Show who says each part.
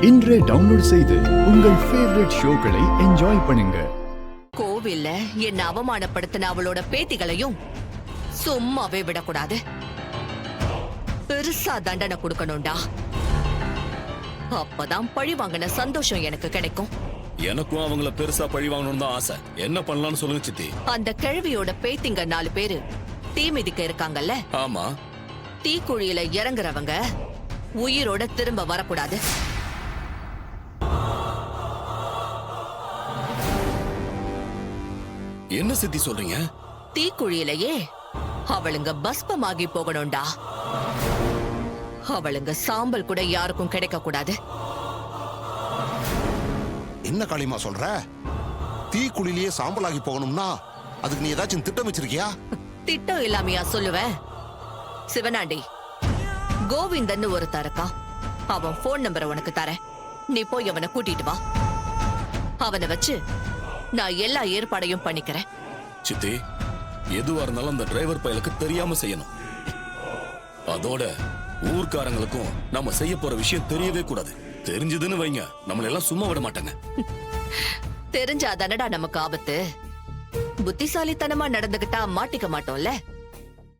Speaker 1: இன்றே டவுன்லோட் செய்து உங்கள் ஃபேவரட் ஷோக்களை என்ஜாய் பண்ணுங்க.
Speaker 2: கோவில்ல என்ன அவமானப்படுத்தின அவளோட பேத்திகளையும் சும்மாவே விடக்கூடாது. பெருசா தண்டனை கொடுக்கணும்டா. அப்பதான் பழி வாங்கின சந்தோஷம் எனக்கு கிடைக்கும்.
Speaker 3: எனக்கும் அவங்கள பெருசா பழி வாங்கணும்னு தான் ஆசை. என்ன பண்ணலாம்னு சொல்லுங்க சித்தி.
Speaker 2: அந்த கிழவியோட பேத்திங்க 4 பேரு தீ மிதிக்க இருக்காங்கல்ல.
Speaker 3: ஆமா.
Speaker 2: தீக்குழியில இறங்குறவங்க உயிரோட திரும்ப வரக்கூடாது.
Speaker 3: என்ன சித்தி சொல்றீங்க?
Speaker 2: தீக்குழியிலேயே அவளுங்க பஸ்பமாகி போகணும்டா. அவளுங்க சாம்பல் கூட யாருக்கும் கிடைக்க கூடாது.
Speaker 4: என்ன காளிமா சொல்ற? தீக்குழிலேயே சாம்பலாகி போகணும்னா அதுக்கு நீ ஏதாச்சும் திட்டம் வச்சிருக்கியா?
Speaker 2: திட்டம் இல்லாமையா சொல்லுவேன்? சிவனாண்டி, கோவிந்தன் ஒருத்தன் இருக்கான். அவன் போன் நம்பரை உனக்கு தரேன். நீ போய் அவனை கூட்டிட்டு வா. அவனை வச்சு நான் எல்லா ஏற்பாடையும் பண்ணிக்கிறேன்.
Speaker 3: சித்தி, எதுவா இருந்தாலும் அந்த டிரைவர் பயலுக்கு தெரியாம செய்யணும். அதோட ஊர்க்காரங்களுக்கும் நம்ம செய்ய போற விஷயம் தெரியவே கூடாது. தெரிஞ்சதுன்னு வைங்க, நம்மள எல்லாம் சும்மா விட மாட்டாங்க.
Speaker 2: தெரிஞ்சாதானடா நமக்கு ஆபத்து. புத்திசாலித்தனமா நடந்துகிட்டா மாட்டிக்க மாட்டோம்ல.